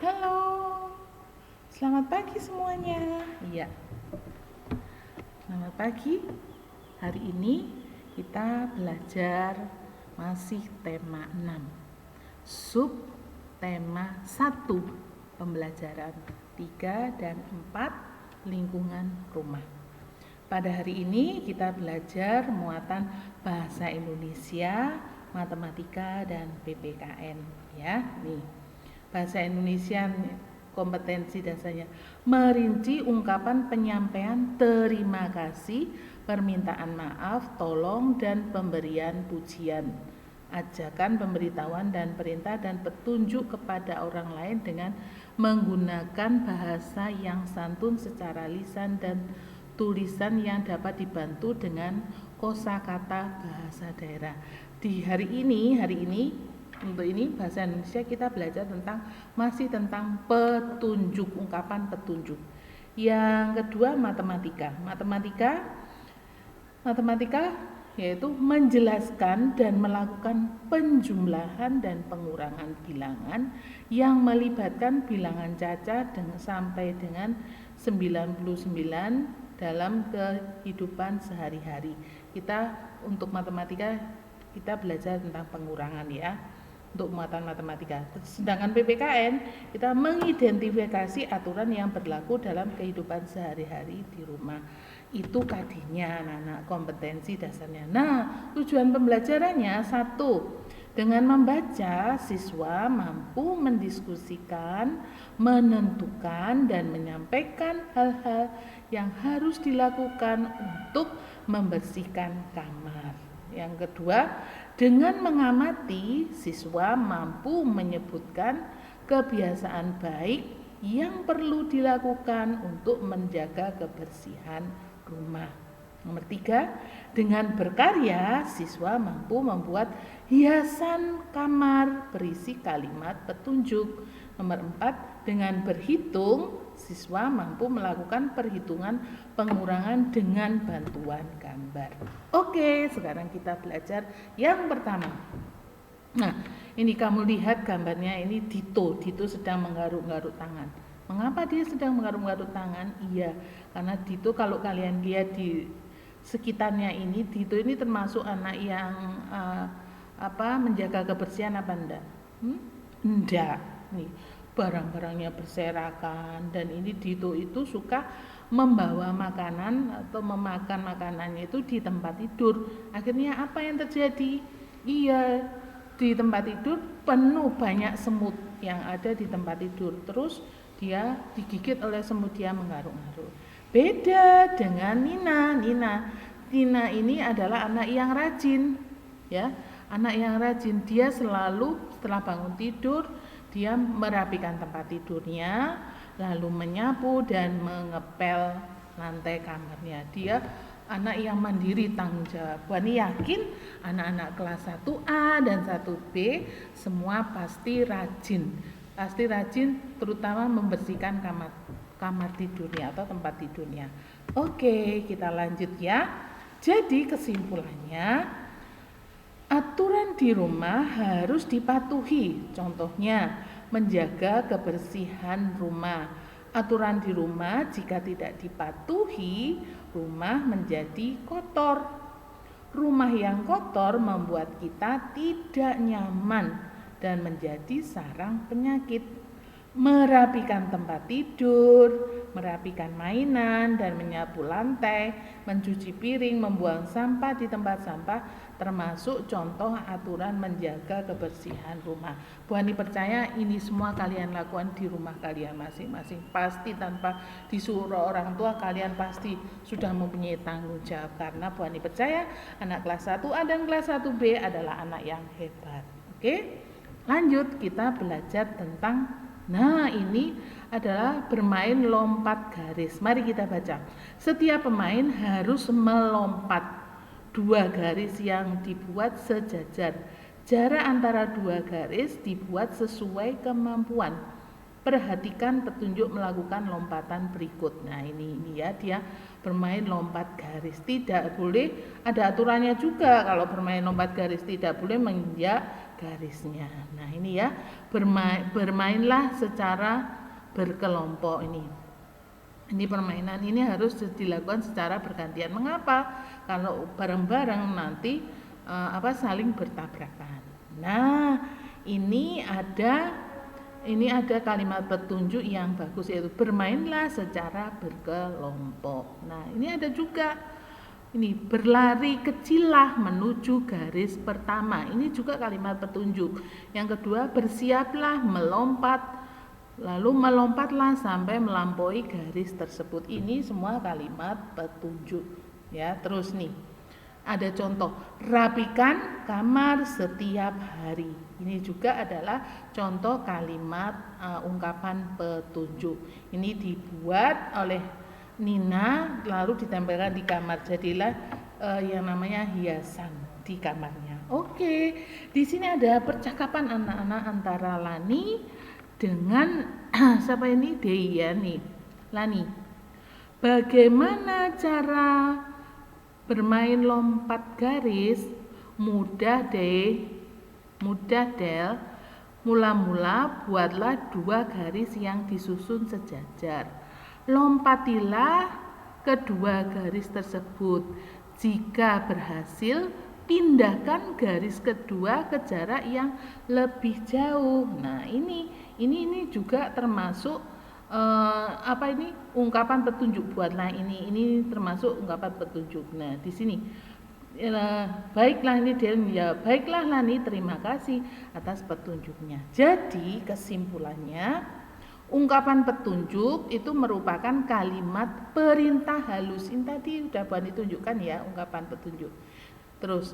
Halo, selamat pagi semuanya. Iya, selamat pagi. Hari ini kita belajar masih tema 6. Sub tema 1 pembelajaran 3 dan 4 lingkungan rumah. Pada hari ini kita belajar muatan bahasa Indonesia, matematika dan PPKN ya. Nih. Bahasa Indonesia kompetensi dasarnya merinci ungkapan penyampaian terima kasih, permintaan maaf, tolong dan pemberian pujian, ajakan, pemberitahuan dan perintah dan petunjuk kepada orang lain dengan menggunakan bahasa yang santun secara lisan dan tulisan yang dapat dibantu dengan kosakata bahasa daerah. Di hari ini untuk ini bahasa Indonesia kita belajar masih tentang petunjuk, ungkapan petunjuk. Yang kedua matematika yaitu menjelaskan dan melakukan penjumlahan dan pengurangan bilangan yang melibatkan bilangan caca sampai dengan 99 dalam kehidupan sehari-hari. Untuk matematika kita belajar tentang pengurangan ya, untuk muatan matematika. Sedangkan PPKN kita mengidentifikasi aturan yang berlaku dalam kehidupan sehari-hari di rumah. Itu kadinya anak-anak kompetensi dasarnya. Nah, tujuan pembelajarannya 1. Dengan membaca, siswa mampu mendiskusikan, menentukan, dan menyampaikan hal-hal yang harus dilakukan untuk membersihkan kamar. Yang kedua, dengan mengamati, siswa mampu menyebutkan kebiasaan baik yang perlu dilakukan untuk menjaga kebersihan rumah. Nomor 3, dengan berkarya, siswa mampu membuat hiasan kamar berisi kalimat petunjuk. Nomor 4, dengan berhitung, siswa mampu melakukan perhitungan pengurangan dengan bantuan gambar. Oke, sekarang kita belajar yang pertama. Nah, ini kamu lihat gambarnya, ini Dito sedang menggaruk-garuk tangan. Mengapa dia sedang menggaruk-garuk tangan? Iya, karena Dito kalau kalian lihat di sekitarnya ini, Dito ini termasuk anak yang menjaga kebersihan apa enggak? Enggak. Nih, barang-barangnya berserakan, dan ini Dito itu suka membawa makanan atau memakan makanannya itu di tempat tidur. Akhirnya apa yang terjadi? Iya, di tempat tidur penuh banyak semut yang ada di tempat tidur. Terus dia digigit oleh semut, dia menggaruk-garuk. Beda dengan Nina ini adalah anak yang rajin ya. Anak yang rajin, dia selalu setelah bangun tidur dia merapikan tempat tidurnya, lalu menyapu dan mengepel lantai kamarnya. Dia anak yang mandiri, tanggung jawab. Wani yakin anak-anak kelas 1A dan 1B semua pasti rajin terutama membersihkan kamar tidurnya atau tempat tidurnya. Oke, kita lanjut ya. Jadi kesimpulannya, aturan di rumah harus dipatuhi. Contohnya, menjaga kebersihan rumah. Aturan di rumah jika tidak dipatuhi, rumah menjadi kotor. Rumah yang kotor membuat kita tidak nyaman dan menjadi sarang penyakit. Merapikan tempat tidur, merapikan mainan dan menyapu lantai, mencuci piring, membuang sampah di tempat sampah termasuk contoh aturan menjaga kebersihan rumah. Bu Ani percaya ini semua kalian lakukan di rumah kalian masing-masing. Pasti tanpa disuruh orang tua, kalian pasti sudah mempunyai tanggung jawab, karena Bu Ani percaya anak kelas 1A dan kelas 1B adalah anak yang hebat. Oke? Lanjut, kita belajar tentang ini adalah bermain lompat garis. Mari kita baca. Setiap pemain harus melompat 2 garis yang dibuat sejajar. Jarak antara 2 garis dibuat sesuai kemampuan. Perhatikan petunjuk melakukan lompatan berikut. Nah, ini ya, dia bermain lompat garis. Tidak boleh, ada aturannya juga kalau bermain lompat garis, tidak boleh menginjak garisnya. Nah ini ya, bermainlah secara berkelompok ini. Ini permainan ini harus dilakukan secara bergantian. Mengapa? Kalau bareng-bareng nanti saling bertabrakan. Nah, ini ada kalimat petunjuk yang bagus, yaitu bermainlah secara berkelompok. Nah, ini ada juga ini berlari kecillah menuju garis pertama. Ini juga kalimat petunjuk. Yang kedua, bersiaplah melompat, lalu melompatlah sampai melampaui garis tersebut. Ini semua kalimat petunjuk ya. Terus nih ada contoh, rapikan kamar setiap hari. Ini juga adalah contoh kalimat ungkapan petunjuk. Ini dibuat oleh Nina lalu ditempelkan di kamar, jadilah yang namanya hiasan di kamarnya. Oke, di sini ada percakapan anak-anak antara Lani dengan siapa ini? Deia nih. Lani, bagaimana cara bermain lompat garis? Mudah Del. Mula-mula buatlah 2 garis yang disusun sejajar. Lompatilah kedua garis tersebut. Jika berhasil, pindahkan garis kedua ke jarak yang lebih jauh. Nah, ini juga termasuk ungkapan petunjuk. Buatlah ini termasuk ungkapan petunjuk. Nah, di sini baiklah ini Del, ya baiklah Lani, terima kasih atas petunjuknya. Jadi kesimpulannya, ungkapan petunjuk itu merupakan kalimat perintah halus. Ini tadi udah Buani tunjukkan ya, ungkapan petunjuk. Terus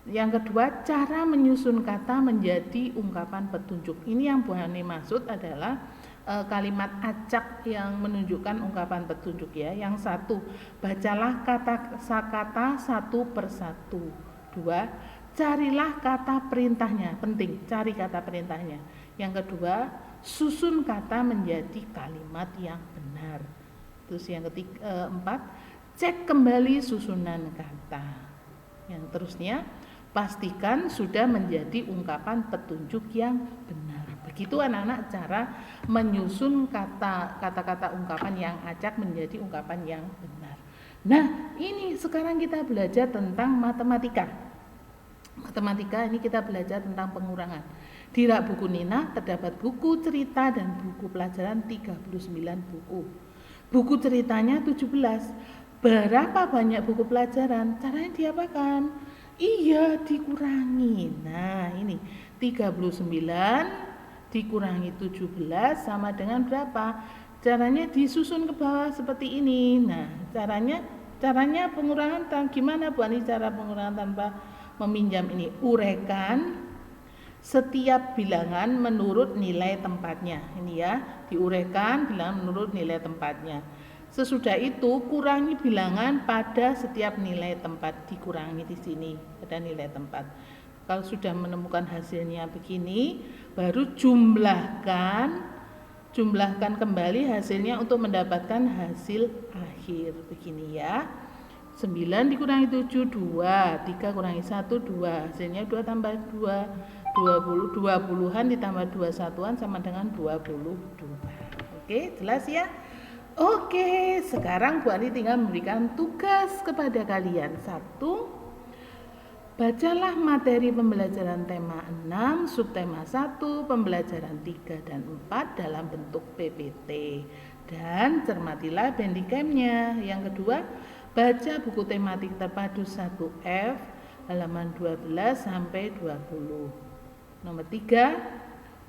yang kedua, cara menyusun kata menjadi ungkapan petunjuk. Ini yang Buani maksud adalah kalimat acak yang menunjukkan ungkapan petunjuk ya. Yang satu, bacalah kata-kata satu persatu. 2, carilah kata perintahnya. Penting, cari kata perintahnya. Yang kedua, susun kata menjadi kalimat yang benar. Terus yang ketiga, 4, cek kembali susunan kata. Yang terusnya, pastikan sudah menjadi ungkapan petunjuk yang benar. Begitu anak-anak cara menyusun kata-kata ungkapan yang acak menjadi ungkapan yang benar. Nah, ini sekarang kita belajar tentang matematika. Matematika ini kita belajar tentang pengurangan. Di rak buku Nina terdapat buku cerita dan buku pelajaran 39 buku. Buku ceritanya 17. Berapa banyak buku pelajaran? Caranya diapakan? Iya, dikurangi. Nah, ini 39 dikurangi 17 sama dengan berapa? Caranya disusun ke bawah seperti ini. Nah, caranya pengurangan gimana Bu Ani cara pengurangan tanpa meminjam ini? Uraikan setiap bilangan menurut nilai tempatnya. Ini ya, diuraikan bilangan menurut nilai tempatnya. Sesudah itu kurangi bilangan pada setiap nilai tempat, dikurangi di sini pada nilai tempat. Kalau sudah menemukan hasilnya begini, baru jumlahkan kembali hasilnya untuk mendapatkan hasil akhir. Begini ya. 9 dikurangi 7, 2. 3 kurangi 1, 2. Hasilnya 2 tambah 2, 20-an ditambah 2 satuan sama dengan 22. Oke, jelas ya? Oke, sekarang Bu Ani tinggal memberikan tugas kepada kalian. 1, bacalah materi pembelajaran tema 6, subtema 1, pembelajaran 3 dan 4 dalam bentuk PPT. Dan cermatilah Bandicamnya. Yang kedua, baca buku tematik terpadu 1F, halaman 12 sampai 20. Nomor 3,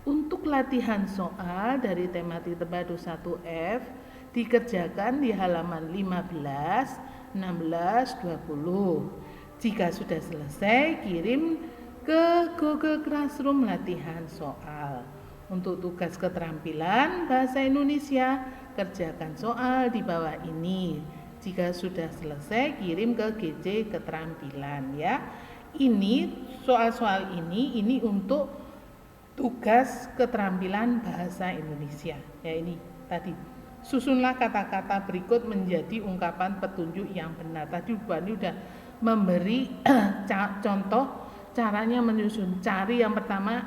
untuk latihan soal dari tematik terpadu 1F, dikerjakan di halaman 15, 16, 20. Jika sudah selesai, kirim ke Google Classroom latihan soal. Untuk tugas keterampilan bahasa Indonesia, kerjakan soal di bawah ini. Jika sudah selesai, kirim ke GC keterampilan ya. Ini soal-soal ini untuk tugas keterampilan bahasa Indonesia. Ya ini tadi. Susunlah kata-kata berikut menjadi ungkapan petunjuk yang benar. Tadi Bu Ani udah memberi contoh caranya menyusun. Cari yang pertama